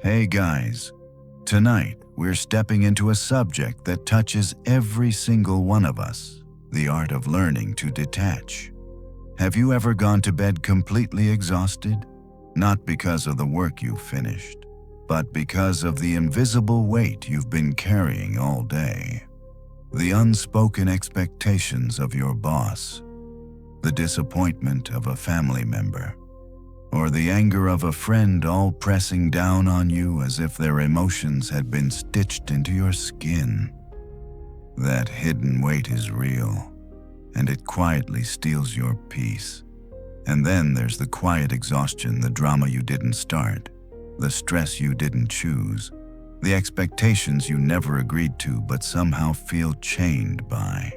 Hey guys, tonight we're stepping into a subject that touches every single one of us, the art of learning to detach. Have you ever gone to bed completely exhausted? Not because of the work you've finished, but because of the invisible weight you've been carrying all day. The unspoken expectations of your boss, the disappointment of a family member, or the anger of a friend all pressing down on you as if their emotions had been stitched into your skin. That hidden weight is real, and it quietly steals your peace. And then there's the quiet exhaustion, the drama you didn't start, the stress you didn't choose, the expectations you never agreed to but somehow feel chained by.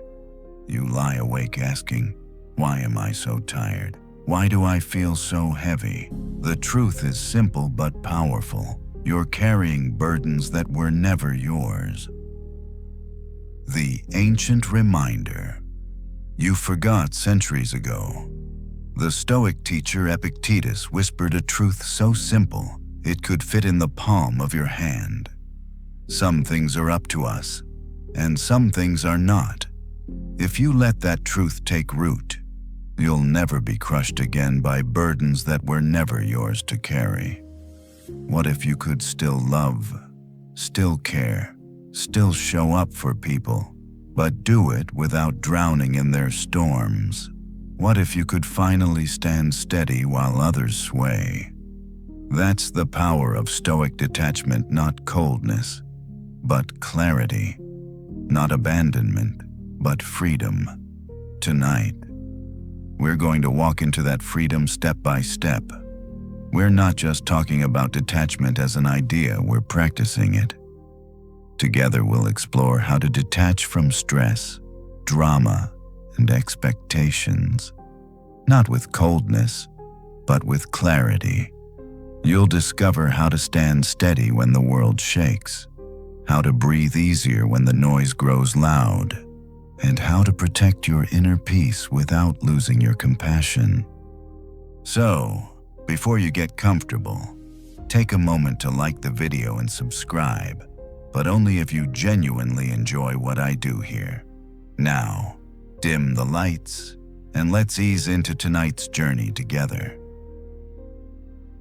You lie awake asking, "Why am I so tired? Why do I feel so heavy?" The truth is simple but powerful. You're carrying burdens that were never yours. The ancient reminder. You forgot centuries ago. The Stoic teacher Epictetus whispered a truth so simple it could fit in the palm of your hand. Some things are up to us, and some things are not. If you let that truth take root, you'll never be crushed again by burdens that were never yours to carry. What if you could still love, still care, still show up for people, but do it without drowning in their storms? What if you could finally stand steady while others sway? That's the power of Stoic detachment, not coldness, but clarity, not abandonment, but freedom. Tonight, we're going to walk into that freedom step by step. We're not just talking about detachment as an idea, we're practicing it. Together we'll explore how to detach from stress, drama, and expectations. Not with coldness, but with clarity. You'll discover how to stand steady when the world shakes, how to breathe easier when the noise grows loud, and how to protect your inner peace without losing your compassion. So, before you get comfortable, take a moment to like the video and subscribe, but only if you genuinely enjoy what I do here. Now, dim the lights, and let's ease into tonight's journey together.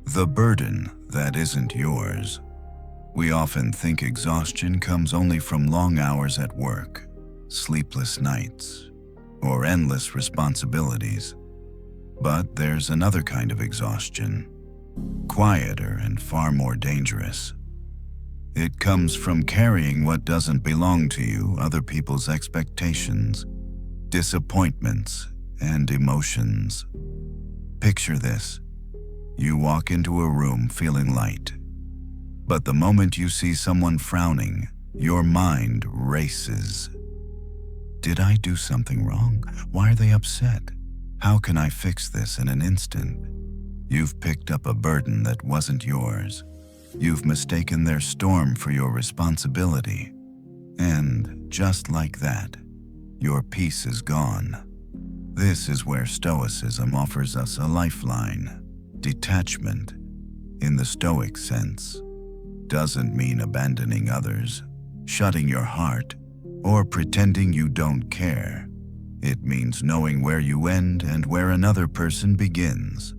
The burden that isn't yours. We often think exhaustion comes only from long hours at work, sleepless nights, or endless responsibilities. But there's another kind of exhaustion, quieter and far more dangerous. It comes from carrying what doesn't belong to you, other people's expectations, disappointments, and emotions. Picture this. You walk into a room feeling light, but the moment you see someone frowning, your mind races. Did I do something wrong? Why are they upset? How can I fix this in an instant? You've picked up a burden that wasn't yours. You've mistaken their storm for your responsibility. And just like that, your peace is gone. This is where Stoicism offers us a lifeline. Detachment, in the Stoic sense, doesn't mean abandoning others, shutting your heart, or pretending you don't care. It means knowing where you end and where another person begins.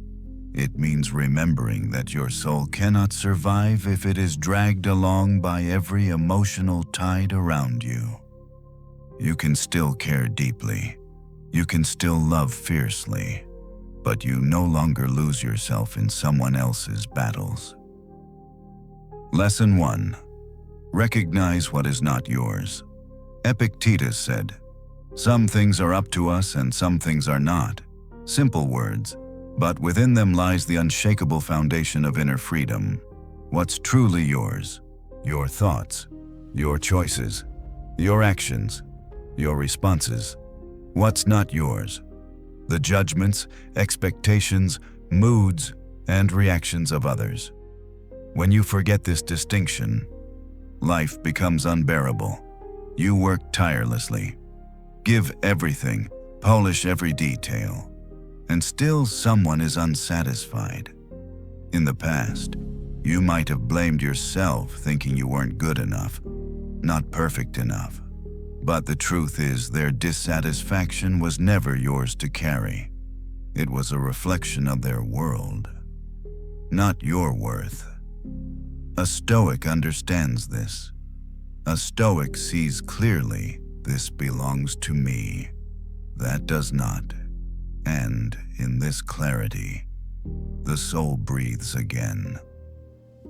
It means remembering that your soul cannot survive if it is dragged along by every emotional tide around you. You can still care deeply. You can still love fiercely, but you no longer lose yourself in someone else's battles. Lesson 1. Recognize what is not yours. Epictetus said, "Some things are up to us and some things are not." Simple words, but within them lies the unshakable foundation of inner freedom. What's truly yours? Your thoughts, your choices, your actions, your responses. What's not yours? The judgments, expectations, moods, and reactions of others. When you forget this distinction, life becomes unbearable. You work tirelessly, give everything, polish every detail, and still someone is unsatisfied. In the past, You might have blamed yourself, thinking you weren't good enough, not perfect enough. But the truth is, their dissatisfaction was never yours to carry. It was a reflection of their world, not your worth. A Stoic understands this. A Stoic sees clearly, this belongs to me. That does not. And in this clarity, the soul breathes again.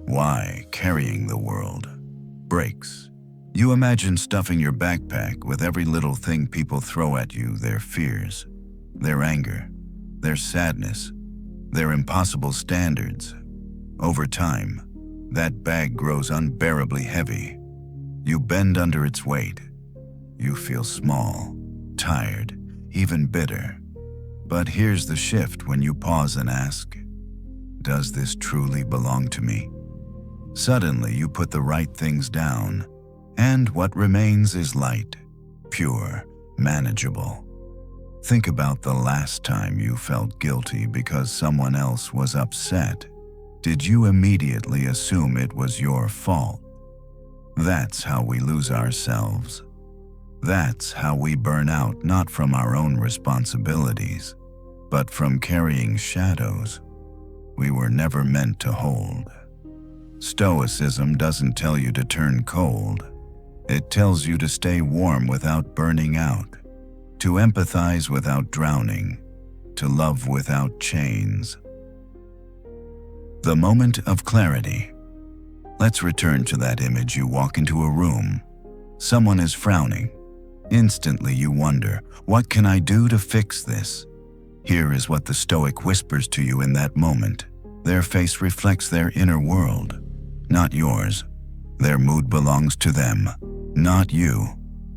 Why carrying the world breaks? You imagine stuffing your backpack with every little thing people throw at you, their fears, their anger, their sadness, their impossible standards. Over time, that bag grows unbearably heavy. You bend under its weight. You feel small, tired, even bitter. But here's the shift when you pause and ask, does this truly belong to me? Suddenly you put the right things down, and what remains is light, pure, manageable. Think about the last time you felt guilty because someone else was upset. Did you immediately assume it was your fault? That's how we lose ourselves. That's how we burn out, not from our own responsibilities, but from carrying shadows we were never meant to hold. Stoicism doesn't tell you to turn cold. It tells you to stay warm without burning out, to empathize without drowning, to love without chains. The moment of clarity. Let's return to that image. You walk into a room. Someone is frowning. Instantly you wonder, what can I do to fix this? Here is what the Stoic whispers to you in that moment. Their face reflects their inner world, not yours. Their mood belongs to them, not you.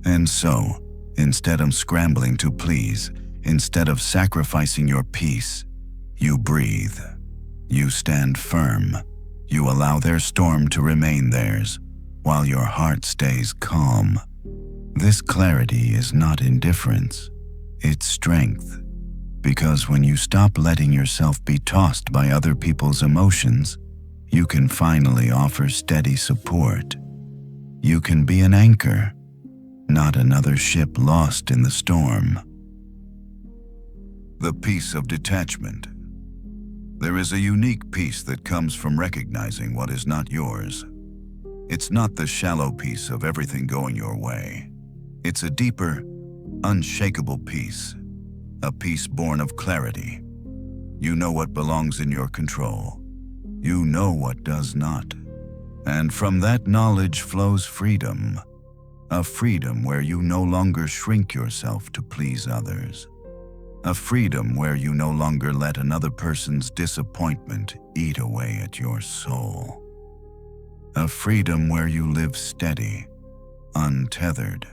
And so, instead of scrambling to please, instead of sacrificing your peace, you breathe. You stand firm. You allow their storm to remain theirs, while your heart stays calm. This clarity is not indifference, it's strength. Because when you stop letting yourself be tossed by other people's emotions, you can finally offer steady support. You can be an anchor, not another ship lost in the storm. The peace of detachment. There is a unique peace that comes from recognizing what is not yours. It's not the shallow peace of everything going your way. It's a deeper, unshakable peace, a peace born of clarity. You know what belongs in your control. You know what does not. And from that knowledge flows freedom, a freedom where you no longer shrink yourself to please others. A freedom where you no longer let another person's disappointment eat away at your soul. A freedom where you live steady, untethered,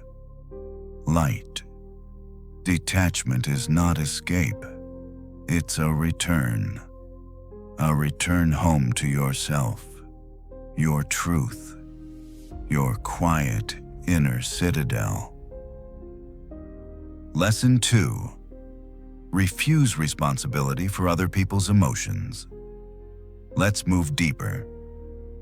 light. Detachment is not escape. It's a return home to yourself, your truth, your quiet inner citadel. Lesson 2. Refuse responsibility for other people's emotions. Let's move deeper.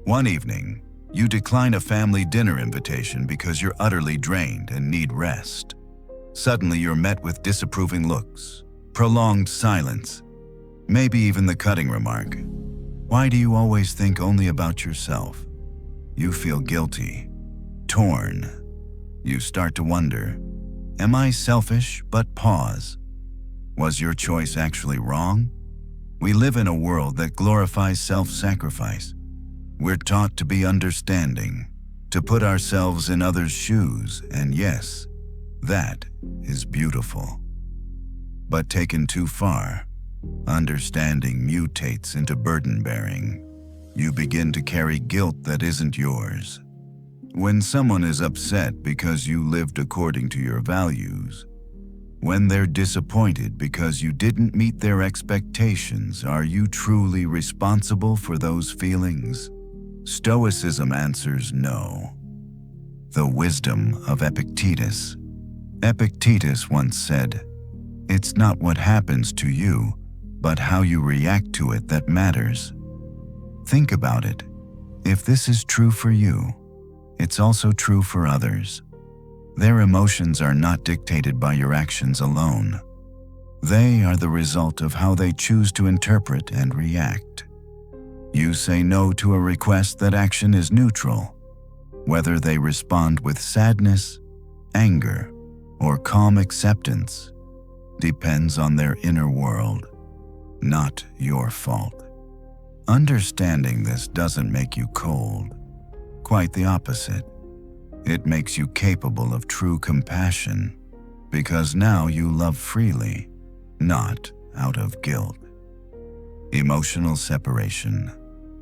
One evening, you decline a family dinner invitation because you're utterly drained and need rest. Suddenly you're met with disapproving looks, prolonged silence, maybe even the cutting remark, "Why do you always think only about yourself?" You feel guilty, torn. You start to wonder, am I selfish? But pause. Was your choice actually wrong? We live in a world that glorifies self-sacrifice. We're taught to be understanding, to put ourselves in others' shoes, and yes, that is beautiful. But taken too far, understanding mutates into burden-bearing. You begin to carry guilt that isn't yours. When someone is upset because you lived according to your values, when they're disappointed because you didn't meet their expectations, are you truly responsible for those feelings? Stoicism answers no. The wisdom of Epictetus. Epictetus once said, "It's not what happens to you, but how you react to it that matters." Think about it. If this is true for you, it's also true for others. Their emotions are not dictated by your actions alone. They are the result of how they choose to interpret and react. You say no to a request that action is neutral. Whether they respond with sadness, anger, or calm acceptance depends on their inner world, not your fault. Understanding this doesn't make you cold. Quite the opposite. It makes you capable of true compassion, because now you love freely, not out of guilt. Emotional separation,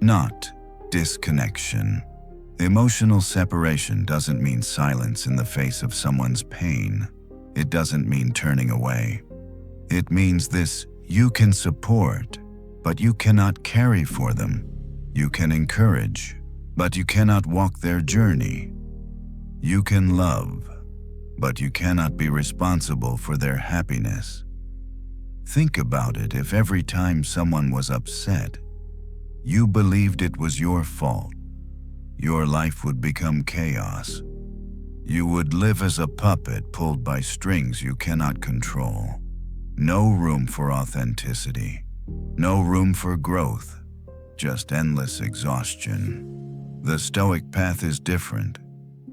not disconnection. Emotional separation doesn't mean silence in the face of someone's pain. It doesn't mean turning away. It means this: you can support, but you cannot carry for them. You can encourage, but you cannot walk their journey. You can love, but you cannot be responsible for their happiness. Think about it. If every time someone was upset, you believed it was your fault, your life would become chaos. You would live as a puppet pulled by strings you cannot control. No room for authenticity. No room for growth. Just endless exhaustion. The Stoic path is different.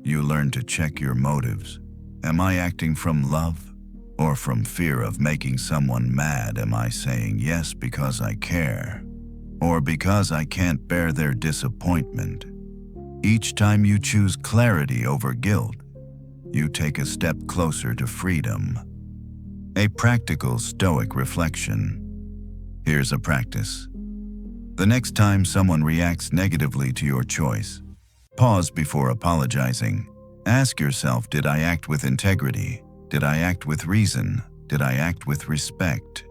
You learn to check your motives. Am I acting from love or from fear of making someone mad? Am I saying yes because I care or because I can't bear their disappointment? Each time you choose clarity over guilt, you take a step closer to freedom. A practical Stoic reflection. Here's a practice. The next time someone reacts negatively to your choice, pause before apologizing. Ask yourself, did I act with integrity? Did I act with reason? Did I act with respect?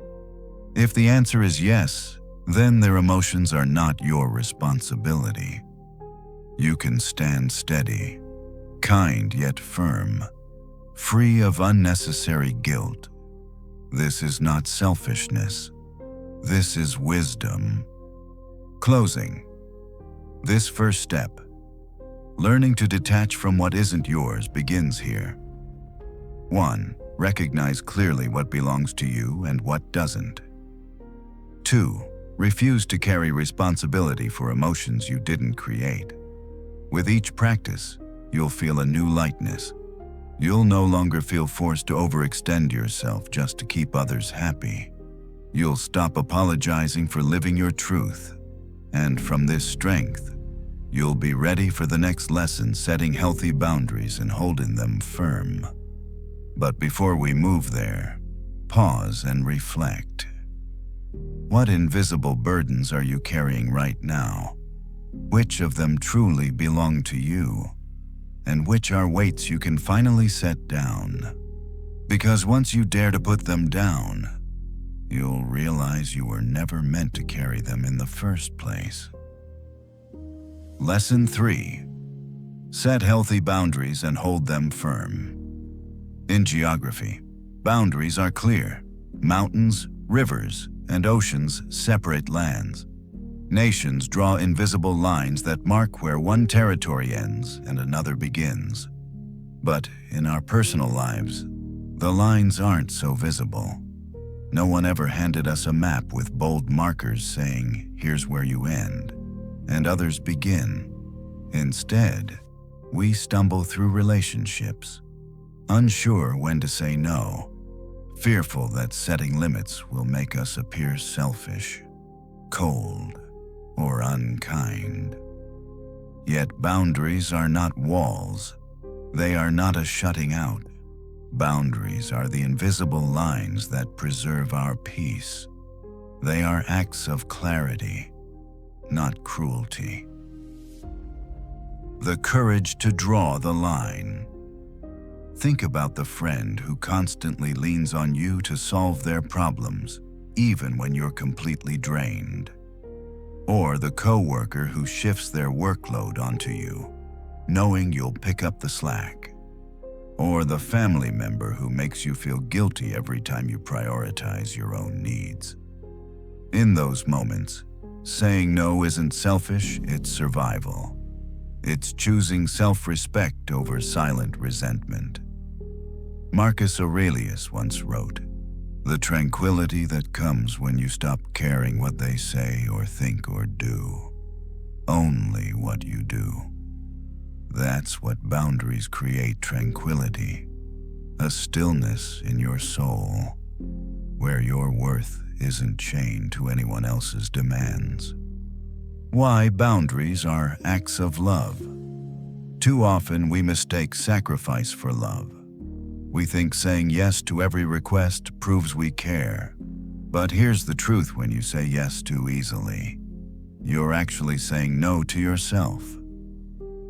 If the answer is yes, then their emotions are not your responsibility. You can stand steady, kind yet firm, free of unnecessary guilt. This is not selfishness. This is wisdom. Closing. This first step, learning to detach from what isn't yours, begins here. 1. Recognize clearly what belongs to you and what doesn't. 2. Refuse to carry responsibility for emotions you didn't create. With each practice, you'll feel a new lightness. You'll no longer feel forced to overextend yourself just to keep others happy. You'll stop apologizing for living your truth. And from this strength, you'll be ready for the next lesson, setting healthy boundaries and holding them firm. But before we move there, pause and reflect. What invisible burdens are you carrying right now? Which of them truly belong to you? And which are weights you can finally set down? Because once you dare to put them down, you'll realize you were never meant to carry them in the first place. Lesson 3. Set healthy boundaries and hold them firm. In geography, boundaries are clear. Mountains, rivers, and oceans separate lands. Nations draw invisible lines that mark where one territory ends and another begins. But in our personal lives, the lines aren't so visible. No one ever handed us a map with bold markers saying, "Here's where you end," and others begin. Instead, we stumble through relationships, unsure when to say no, fearful that setting limits will make us appear selfish, cold, or unkind. Yet boundaries are not walls. They are not a shutting out. Boundaries are the invisible lines that preserve our peace. They are acts of clarity, not cruelty. The courage to draw the line. Think about the friend who constantly leans on you to solve their problems, even when you're completely drained. Or the coworker who shifts their workload onto you, knowing you'll pick up the slack. Or the family member who makes you feel guilty every time you prioritize your own needs. In those moments, Saying no isn't selfish, it's survival. It's choosing self-respect over silent resentment. Marcus Aurelius once wrote, "The tranquility that comes when you stop caring what they say or think or do. Only what you do." That's what boundaries create: tranquility, a stillness in your soul, where your worth isn't chained to anyone else's demands. Why boundaries are acts of love. Too often we mistake sacrifice for love. We think saying yes to every request proves we care. But here's the truth: when you say yes too easily, you're actually saying no to yourself.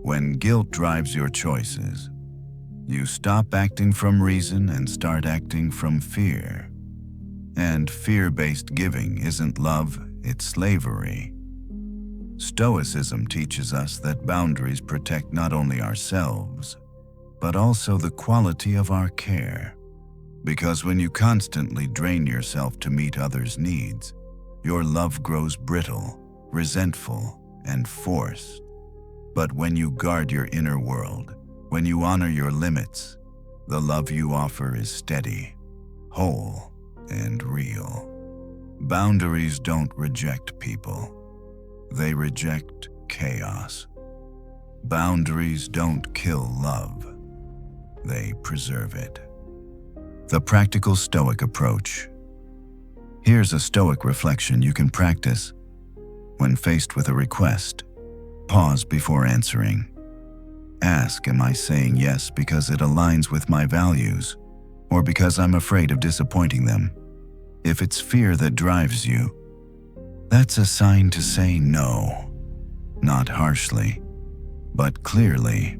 When guilt drives your choices, you stop acting from reason and start acting from fear. And fear-based giving isn't love, it's slavery. Stoicism teaches us that boundaries protect not only ourselves, but also the quality of our care. Because when you constantly drain yourself to meet others' needs, your love grows brittle, resentful, and forced. But when you guard your inner world, when you honor your limits, the love you offer is steady, whole, and real. Boundaries don't reject people. They reject chaos. Boundaries don't kill love. They preserve it. The practical Stoic approach. Here's a Stoic reflection you can practice. When faced with a request, pause before answering. Ask, am I saying yes because it aligns with my values, or because I'm afraid of disappointing them? If it's fear that drives you, that's a sign to say no, not harshly, but clearly.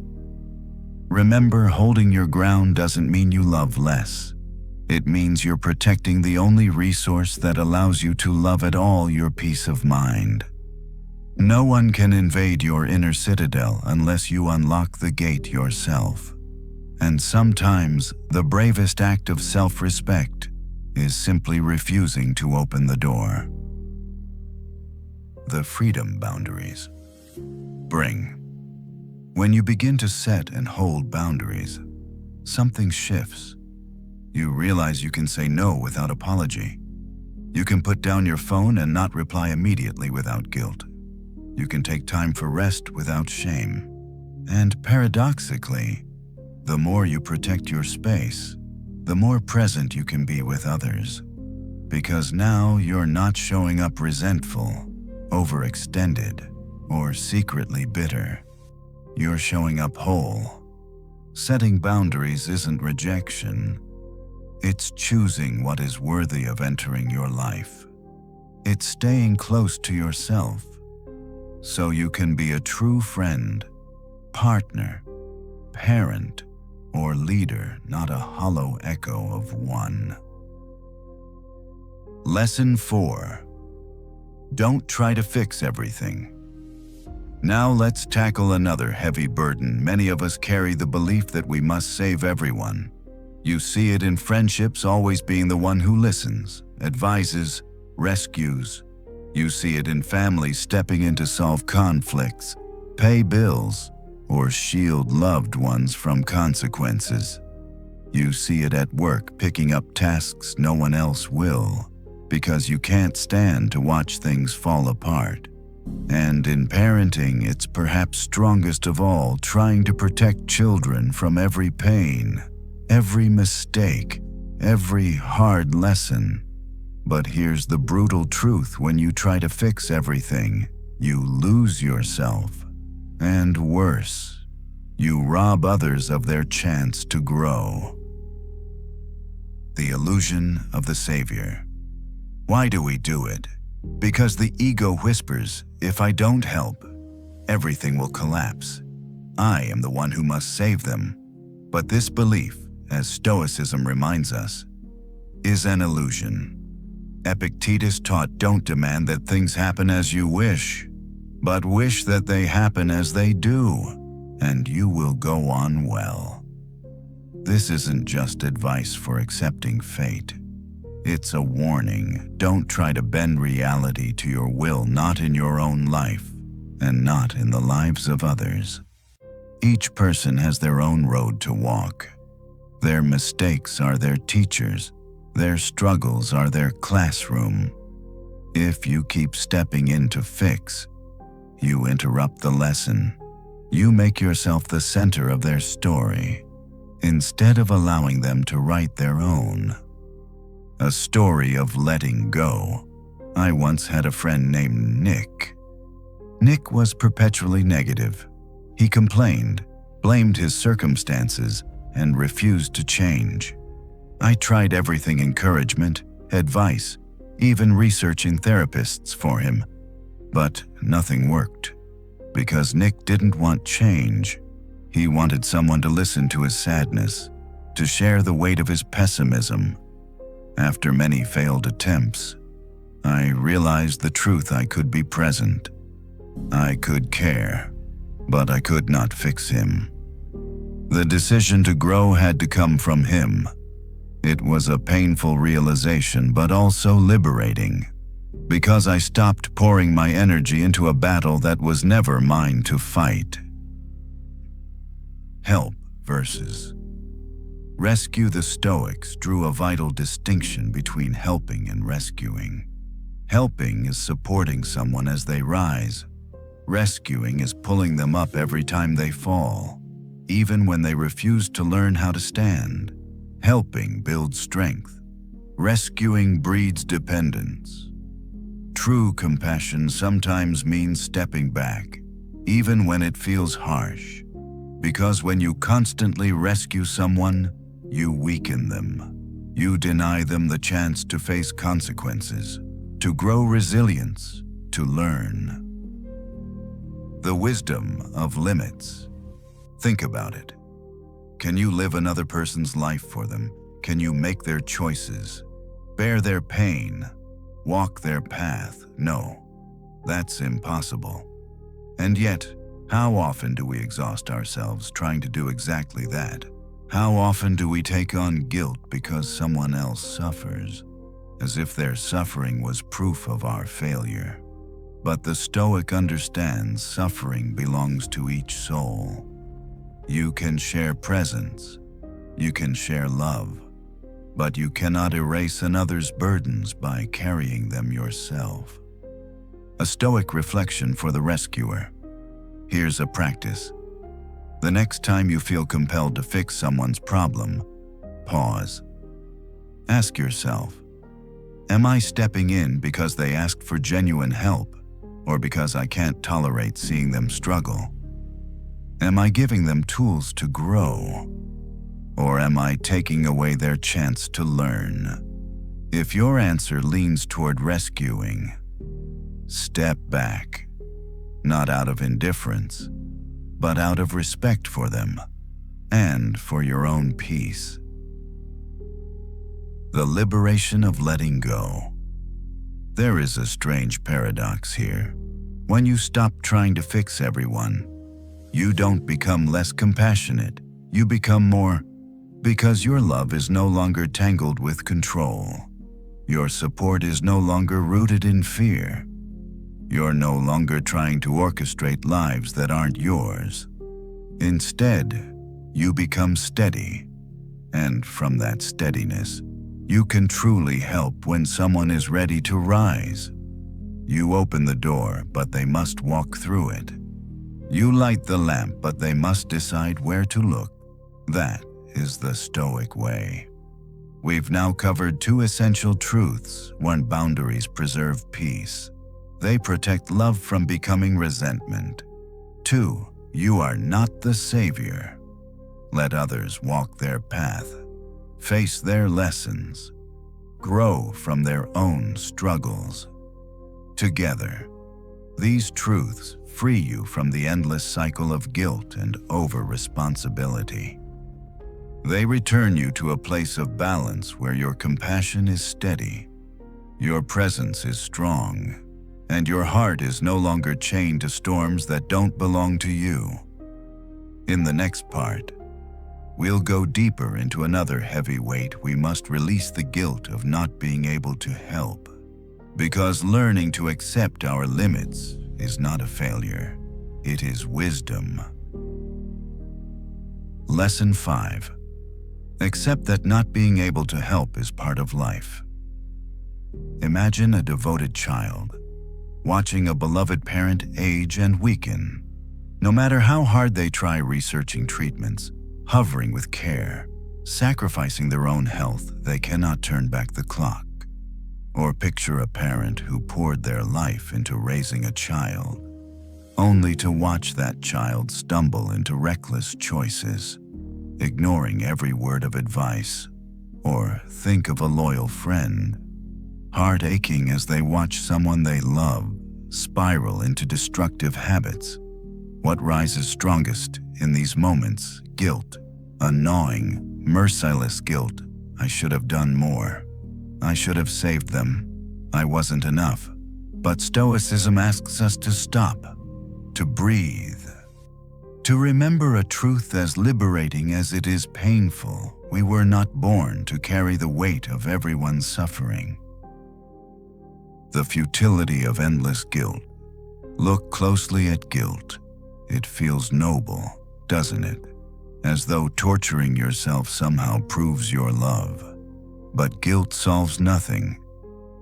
Remember, holding your ground doesn't mean you love less. It means you're protecting the only resource that allows you to love at all: your peace of mind. No one can invade your inner citadel unless you unlock the gate yourself. And sometimes the bravest act of self-respect is simply refusing to open the door. The freedom boundaries bring. When you begin to set and hold boundaries, something shifts. You realize you can say no without apology. You can put down your phone and not reply immediately without guilt. You can take time for rest without shame. And paradoxically, the more you protect your space, the more present you can be with others. Because now you're not showing up resentful, overextended, or secretly bitter. You're showing up whole. Setting boundaries isn't rejection. It's choosing what is worthy of entering your life. It's staying close to yourself, so you can be a true friend, partner, parent, or leader, not a hollow echo of one. Lesson 4. Don't try to fix everything. Now let's tackle another heavy burden. Many of us carry the belief that we must save everyone. You see it in friendships, always being the one who listens, advises, rescues. You see it in families, stepping in to solve conflicts, pay bills, or shield loved ones from consequences. You see it at work, picking up tasks no one else will, because you can't stand to watch things fall apart. And in parenting, it's perhaps strongest of all, trying to protect children from every pain, every mistake, every hard lesson. But here's the brutal truth: when you try to fix everything, you lose yourself. And worse, you rob others of their chance to grow. The illusion of the savior. Why do we do it? Because the ego whispers, if I don't help, everything will collapse. I am the one who must save them. But this belief, as Stoicism reminds us, is an illusion. Epictetus taught, don't demand that things happen as you wish, but wish that they happen as they do, and you will go on well. This isn't just advice for accepting fate. It's a warning. Don't try to bend reality to your will, not in your own life, and not in the lives of others. Each person has their own road to walk. Their mistakes are their teachers. Their struggles are their classroom. If you keep stepping in to fix, you interrupt the lesson. You make yourself the center of their story, instead of allowing them to write their own. A story of letting go. I once had a friend named Nick. Nick was perpetually negative. He complained, blamed his circumstances, and refused to change. I tried everything: encouragement, advice, even researching therapists for him. But nothing worked, because Nick didn't want change. He wanted someone to listen to his sadness, to share the weight of his pessimism. After many failed attempts, I realized the truth: I could be present. I could care, but I could not fix him. The decision to grow had to come from him. It was a painful realization, but also liberating, because I stopped pouring my energy into a battle that was never mine to fight. Help versus rescue. The Stoics drew a vital distinction between helping and rescuing. Helping is supporting someone as they rise. Rescuing is pulling them up every time they fall, even when they refuse to learn how to stand. Helping builds strength. Rescuing breeds dependence. True compassion sometimes means stepping back, even when it feels harsh. Because when you constantly rescue someone, you weaken them. You deny them the chance to face consequences, to grow resilience, to learn. The wisdom of limits. Think about it. Can you live another person's life for them? Can you make their choices, bear their pain, walk their path? No, that's impossible. And yet, how often do we exhaust ourselves trying to do exactly that? How often do we take on guilt because someone else suffers, as if their suffering was proof of our failure? But the Stoic understands suffering belongs to each soul. You can share presence, you can share love, but you cannot erase another's burdens by carrying them yourself. A Stoic reflection for the rescuer. Here's a practice. The next time you feel compelled to fix someone's problem, pause. Ask yourself, am I stepping in because they asked for genuine help, or because I can't tolerate seeing them struggle? Am I giving them tools to grow, or am I taking away their chance to learn? If your answer leans toward rescuing, step back, not out of indifference, but out of respect for them and for your own peace. The liberation of letting go. There is a strange paradox here. When you stop trying to fix everyone, you don't become less compassionate, you become more, because your love is no longer tangled with control. Your support is no longer rooted in fear. You're no longer trying to orchestrate lives that aren't yours. Instead, you become steady, and from that steadiness, you can truly help when someone is ready to rise. You open the door, but they must walk through it. You light the lamp, but they must decide where to look. That is the Stoic way. We've now covered two essential truths. One, boundaries preserve peace. They protect love from becoming resentment. 2, you are not the savior. Let others walk their path, face their lessons, grow from their own struggles. Together, these truths free you from the endless cycle of guilt and over-responsibility. They return you to a place of balance where your compassion is steady, your presence is strong, and your heart is no longer chained to storms that don't belong to you. In the next part, we'll go deeper into another heavy weight. We must release the guilt of not being able to help. Because learning to accept our limits is not a failure, it is wisdom. Lesson 5. Accept that not being able to help is part of life. Imagine a devoted child, watching a beloved parent age and weaken. No matter how hard they try researching treatments, hovering with care, sacrificing their own health, they cannot turn back the clock. Or picture a parent who poured their life into raising a child, only to watch that child stumble into reckless choices, ignoring every word of advice. Or think of a loyal friend, heart aching as they watch someone they love spiral into destructive habits. What rises strongest in these moments? Guilt, a gnawing, merciless guilt. I should have done more. I should have saved them. I wasn't enough. But Stoicism asks us to stop, to breathe, to remember a truth as liberating as it is painful. We were not born to carry the weight of everyone's suffering. The futility of endless guilt. Look closely at guilt. It feels noble, doesn't it? As though torturing yourself somehow proves your love. But guilt solves nothing.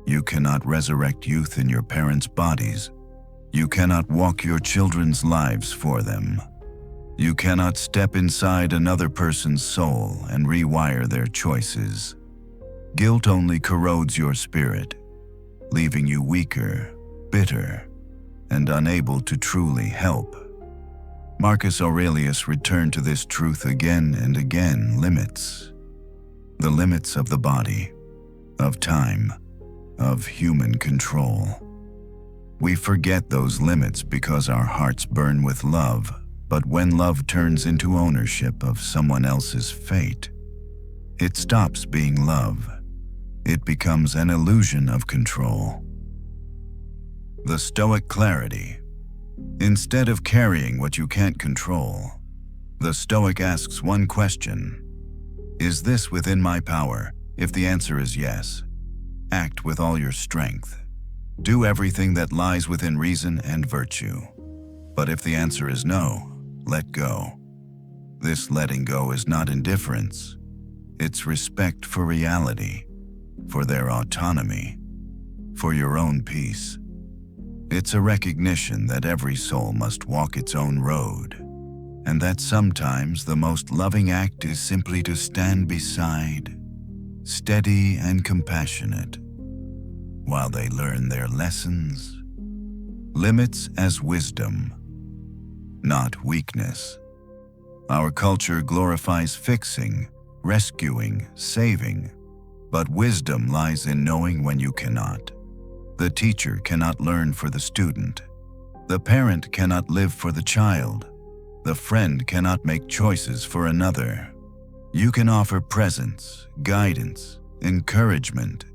You cannot resurrect youth in your parents' bodies. You cannot walk your children's lives for them. You cannot step inside another person's soul and rewire their choices. Guilt only corrodes your spirit, leaving you weaker, bitter, and unable to truly help. Marcus Aurelius returned to this truth again and again. Limits. The limits of the body, of time, of human control. We forget those limits because our hearts burn with love, but when love turns into ownership of someone else's fate, it stops being love. It becomes an illusion of control. The Stoic clarity. Instead of carrying what you can't control, the Stoic asks one question: is this within my power? If the answer is yes, act with all your strength. Do everything that lies within reason and virtue. But if the answer is no, let go. This letting go is not indifference. It's respect for reality, for their autonomy, for your own peace. It's a recognition that every soul must walk its own road, and that sometimes the most loving act is simply to stand beside, steady and compassionate, while they learn their lessons. Limits as wisdom, not weakness. Our culture glorifies fixing, rescuing, saving, but wisdom lies in knowing when you cannot. The teacher cannot learn for the student. The parent cannot live for the child. The friend cannot make choices for another. You can offer presence, guidance, encouragement,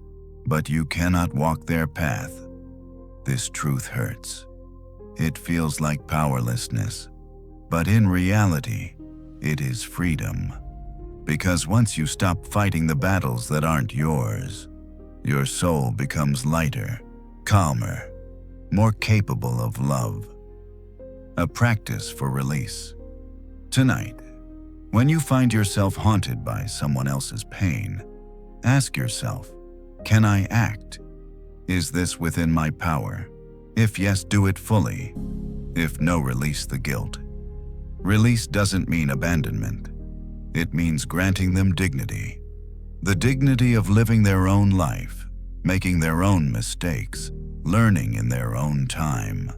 but you cannot walk their path. This truth hurts. It feels like powerlessness, but in reality, it is freedom. Because once you stop fighting the battles that aren't yours, your soul becomes lighter, calmer, more capable of love. A practice for release. Tonight, when you find yourself haunted by someone else's pain, ask yourself, can I act? Is this within my power? If yes, do it fully. If no, release the guilt. Release doesn't mean abandonment. It means granting them dignity. The dignity of living their own life, making their own mistakes, learning in their own time.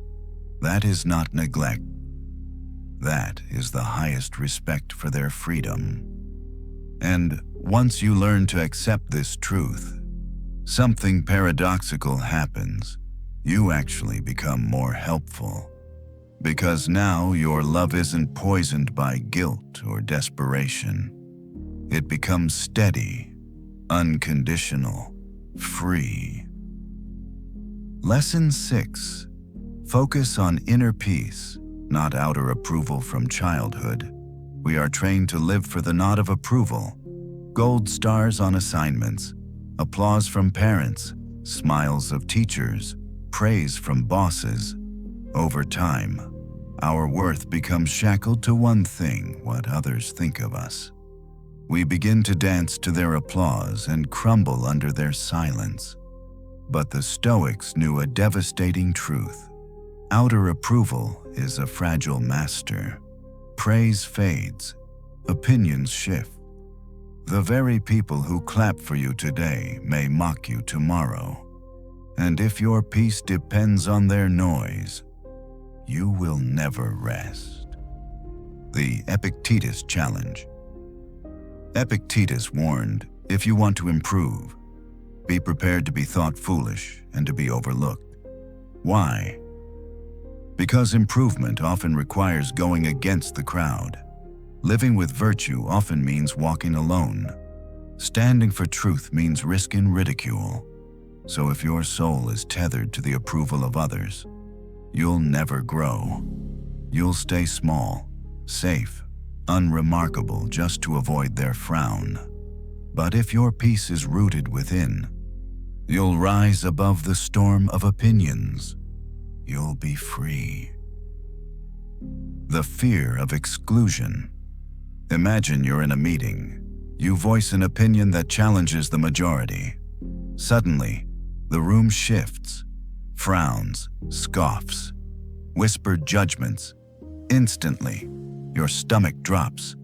That is not neglect. That is the highest respect for their freedom. And once you learn to accept this truth, something paradoxical happens. You actually become more helpful. Because now your love isn't poisoned by guilt or desperation. It becomes steady, unconditional, free. Lesson 6. Focus on inner peace, not outer approval from childhood. We are trained to live for the nod of approval, gold stars on assignments, applause from parents, smiles of teachers, praise from bosses. Over time, our worth becomes shackled to one thing: what others think of us. We begin to dance to their applause and crumble under their silence. But the Stoics knew a devastating truth. Outer approval is a fragile master. Praise fades, opinions shift. The very people who clap for you today may mock you tomorrow. And if your peace depends on their noise, you will never rest. The Epictetus Challenge. Epictetus warned, if you want to improve, be prepared to be thought foolish and to be overlooked. Why? Because improvement often requires going against the crowd. Living with virtue often means walking alone. Standing for truth means risking ridicule. So if your soul is tethered to the approval of others, you'll never grow. You'll stay small, safe, unremarkable just to avoid their frown. But if your peace is rooted within, you'll rise above the storm of opinions. You'll be free. The fear of exclusion. Imagine you're in a meeting. You voice an opinion that challenges the majority. Suddenly, the room shifts. Frowns, scoffs, whispered judgments. Instantly, your stomach drops.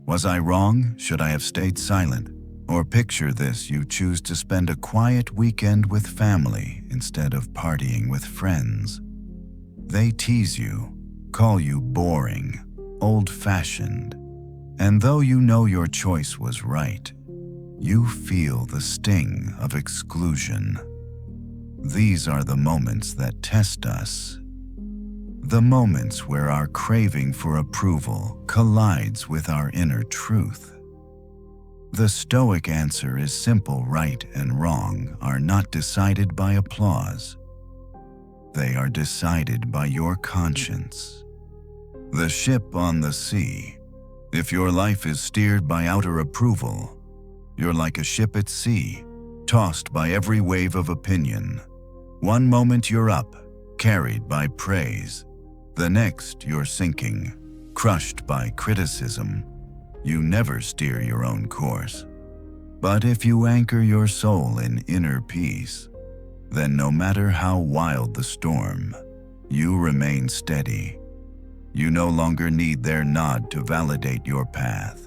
Was I wrong? Should I have stayed silent? Or picture this: you choose to spend a quiet weekend with family instead of partying with friends. They tease you, call you boring, old-fashioned. And though you know your choice was right, you feel the sting of exclusion. These are the moments that test us. The moments where our craving for approval collides with our inner truth. The Stoic answer is simple: right and wrong are not decided by applause. They are decided by your conscience. The ship on the sea. If your life is steered by outer approval, you're like a ship at sea, tossed by every wave of opinion. One moment you're up, carried by praise. The next you're sinking, crushed by criticism. You never steer your own course. But if you anchor your soul in inner peace, then no matter how wild the storm, you remain steady. You no longer need their nod to validate your path.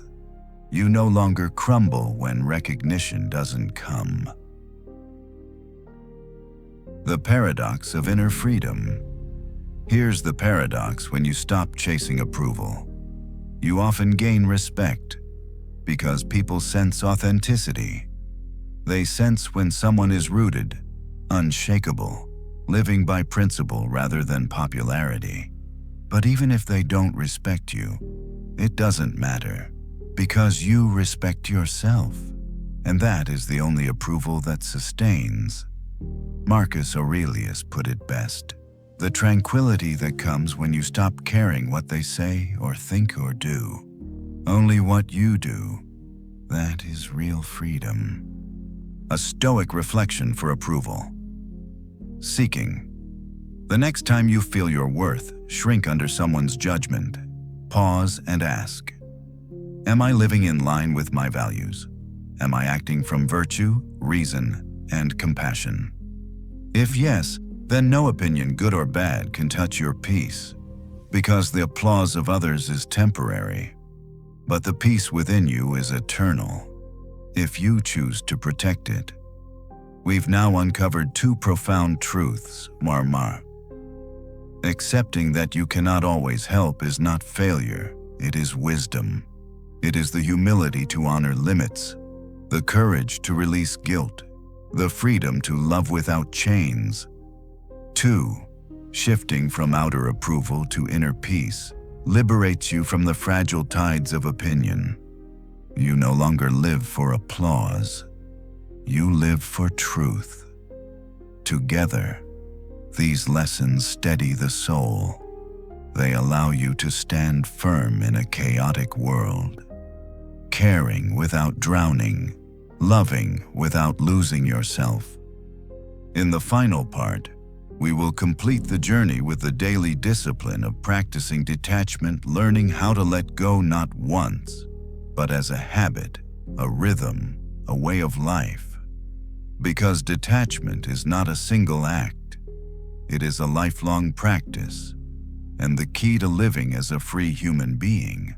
You no longer crumble when recognition doesn't come. The paradox of inner freedom. Here's the paradox when you stop chasing approval. You often gain respect because people sense authenticity. They sense when someone is rooted, unshakable, living by principle rather than popularity. But even if they don't respect you, it doesn't matter, because you respect yourself. And that is the only approval that sustains. Marcus Aurelius put it best: the tranquility that comes when you stop caring what they say or think or do. Only what you do. That is real freedom. A Stoic reflection for approval. Seeking. The next time you feel your worth shrink under someone's judgment, pause and ask, am I living in line with my values? Am I acting from virtue, reason, and compassion? If yes, then no opinion, good or bad, can touch your peace, because the applause of others is temporary, but the peace within you is eternal, if you choose to protect it. We've now uncovered two profound truths, Marmar. Accepting that you cannot always help is not failure, it is wisdom. It is the humility to honor limits, the courage to release guilt, the freedom to love without chains. 2. Shifting from outer approval to inner peace liberates you from the fragile tides of opinion. You no longer live for applause. You live for truth. Together, these lessons steady the soul, They allow you to stand firm in a chaotic world, caring without drowning, loving without losing yourself. In the final part, we will complete the journey with the daily discipline of practicing detachment, learning how to let go not once, but as a habit, a rhythm, a way of life. Because detachment is not a single act, it is a lifelong practice, and the key to living as a free human being.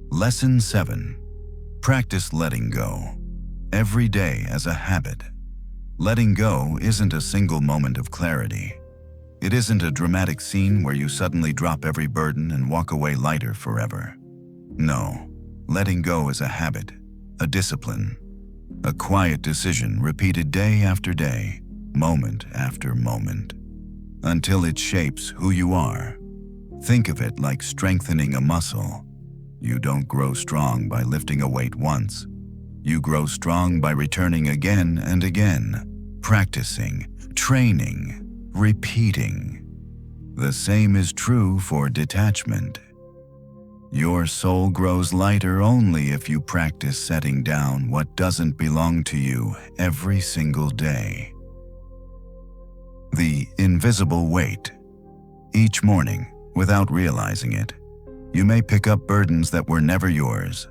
Lesson 7. Practice letting go. Every day as a habit. Letting go isn't a single moment of clarity. It isn't a dramatic scene where you suddenly drop every burden and walk away lighter forever. No, letting go is a habit, a discipline, a quiet decision repeated day after day, moment after moment, until it shapes who you are. Think of it like strengthening a muscle. You don't grow strong by lifting a weight once. You grow strong by returning again and again, practicing, training, repeating. The same is true for detachment. Your soul grows lighter only if you practice setting down what doesn't belong to you every single day. The invisible weight. Each morning, without realizing it, you may pick up burdens that were never yours.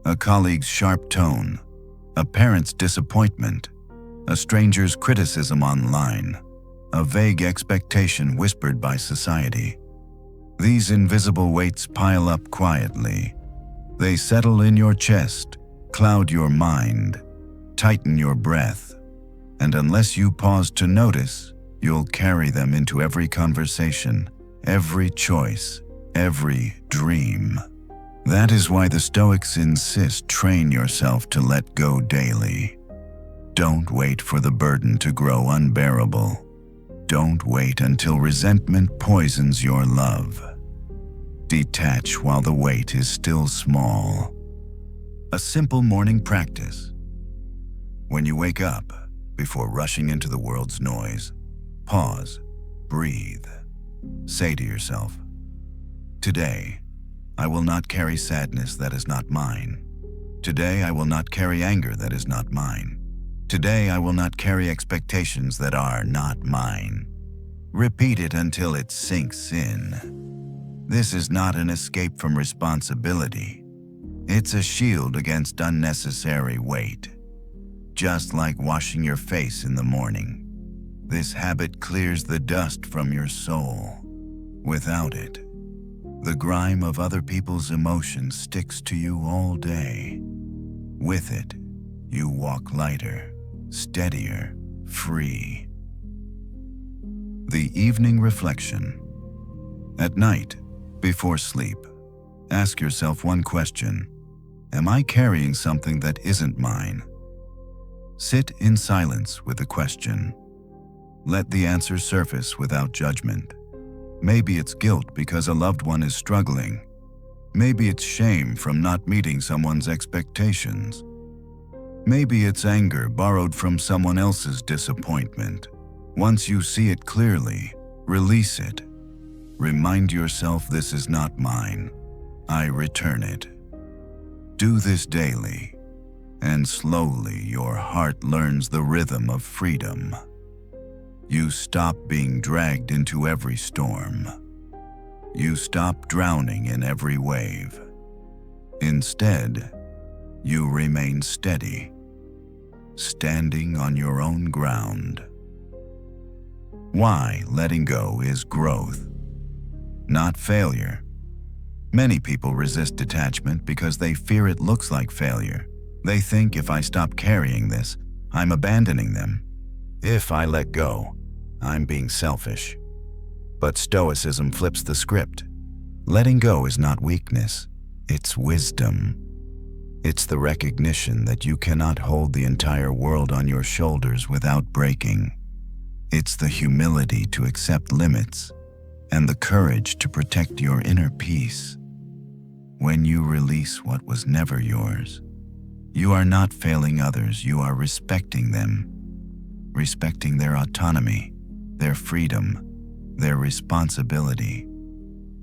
A colleague's sharp tone, a parent's disappointment, a stranger's criticism online, a vague expectation whispered by society. These invisible weights pile up quietly. They settle in your chest, cloud your mind, tighten your breath, and unless you pause to notice, you'll carry them into every conversation, every choice, every dream. That is why the Stoics insist train yourself to let go daily. Don't wait for the burden to grow unbearable. Don't wait until resentment poisons your love. Detach while the weight is still small. A simple morning practice. When you wake up, before rushing into the world's noise, pause, breathe. Say to yourself, "Today, I will not carry sadness that is not mine. Today, I will not carry anger that is not mine. Today, I will not carry expectations that are not mine." Repeat it until it sinks in. This is not an escape from responsibility. It's a shield against unnecessary weight. Just like washing your face in the morning, this habit clears the dust from your soul. Without it, the grime of other people's emotions sticks to you all day. With it, you walk lighter, steadier, free. The evening reflection. At night, before sleep, ask yourself one question. Am I carrying something that isn't mine? Sit in silence with the question. Let the answer surface without judgment. Maybe it's guilt because a loved one is struggling. Maybe it's shame from not meeting someone's expectations. Maybe it's anger borrowed from someone else's disappointment. Once you see it clearly, release it. Remind yourself this is not mine. I return it. Do this daily, and slowly your heart learns the rhythm of freedom. You stop being dragged into every storm. You stop drowning in every wave. Instead, you remain steady, standing on your own ground. Why letting go is growth, not failure. Many people resist detachment because they fear it looks like failure. They think if I stop carrying this, I'm abandoning them. If I let go, I'm being selfish. But Stoicism flips the script. Letting go is not weakness, it's wisdom. It's the recognition that you cannot hold the entire world on your shoulders without breaking. It's the humility to accept limits and the courage to protect your inner peace. When you release what was never yours, you are not failing others, you are respecting them, respecting their autonomy, their freedom, their responsibility.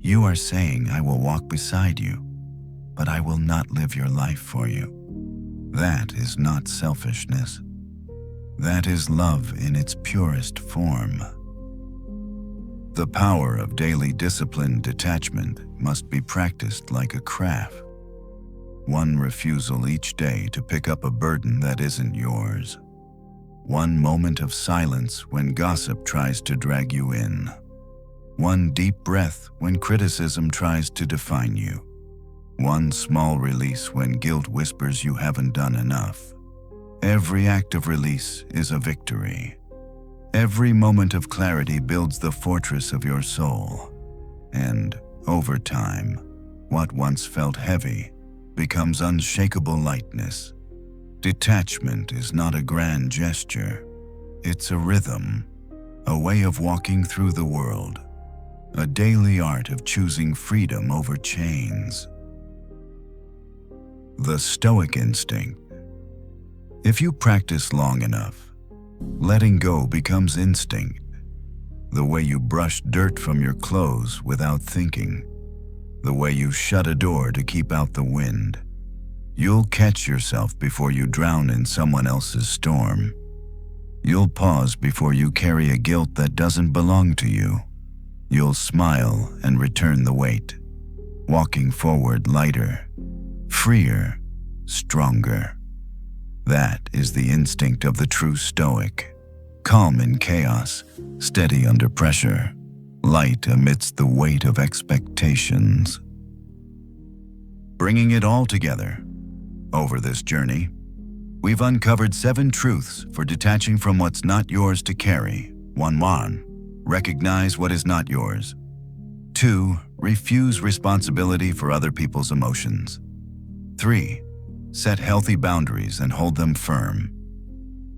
You are saying, I will walk beside you, but I will not live your life for you. That is not selfishness. That is love in its purest form. The power of daily disciplined detachment must be practiced like a craft. One refusal each day to pick up a burden that isn't yours. One moment of silence when gossip tries to drag you in. One deep breath when criticism tries to define you. One small release when guilt whispers you haven't done enough. Every act of release is a victory. Every moment of clarity builds the fortress of your soul. And, over time, what once felt heavy becomes unshakable lightness. Detachment is not a grand gesture. It's a rhythm, a way of walking through the world, a daily art of choosing freedom over chains. The Stoic instinct. If you practice long enough, letting go becomes instinct. The way you brush dirt from your clothes without thinking. The way you shut a door to keep out the wind. You'll catch yourself before you drown in someone else's storm. You'll pause before you carry a guilt that doesn't belong to you. You'll smile and return the weight, walking forward lighter, freer, stronger. That is the instinct of the true Stoic. Calm in chaos, steady under pressure, light amidst the weight of expectations. Bringing it all together. Over this journey, we've uncovered 7 truths for detaching from what's not yours to carry. 1. Recognize what is not yours. 2. Refuse responsibility for other people's emotions. 3. Set healthy boundaries and hold them firm.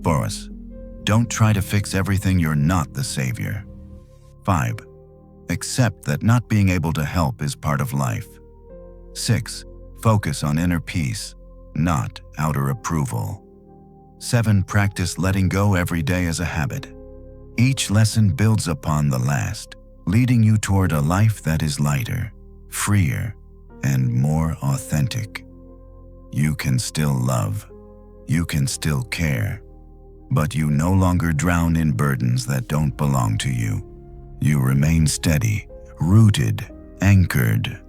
4. Don't try to fix everything. You're not the savior. 5. Accept that not being able to help is part of life. 6. Focus on inner peace, not outer approval. 7. Practice letting go every day as a habit. Each lesson builds upon the last, leading you toward a life that is lighter, freer, and more authentic. You can still love, you can still care, but you no longer drown in burdens that don't belong to you. You remain steady, rooted, anchored.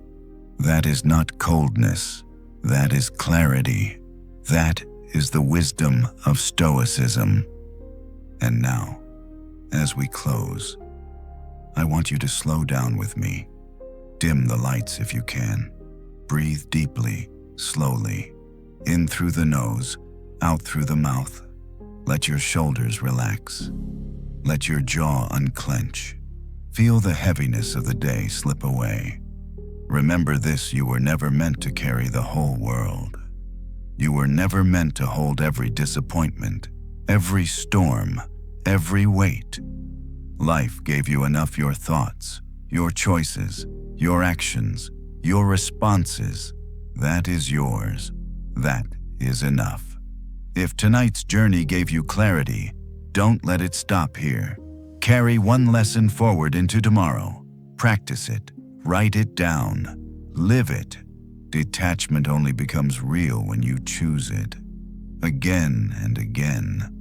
That is not coldness, that is clarity. That is the wisdom of Stoicism. And now, as we close, I want you to slow down with me. Dim the lights if you can. Breathe deeply, slowly. In through the nose, out through the mouth. Let your shoulders relax. Let your jaw unclench. Feel the heaviness of the day slip away. Remember this: you were never meant to carry the whole world. You were never meant to hold every disappointment, every storm, every weight. Life gave you enough: your thoughts, your choices, your actions, your responses. That is yours. That is enough. If tonight's journey gave you clarity, don't let it stop here. Carry one lesson forward into tomorrow. Practice it. Write it down. Live it. Detachment only becomes real when you choose it. Again and again.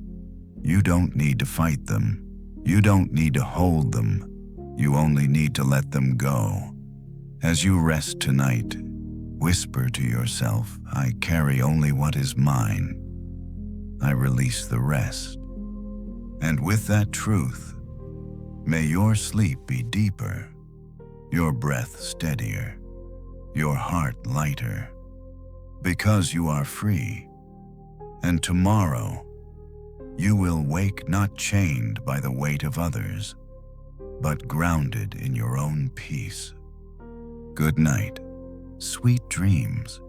You don't need to fight them. You don't need to hold them. You only need to let them go. As you rest tonight, whisper to yourself, I carry only what is mine. I release the rest. And with that truth, may your sleep be deeper, your breath steadier, your heart lighter, because you are free. And tomorrow, you will wake not chained by the weight of others, but grounded in your own peace. Good night, sweet dreams.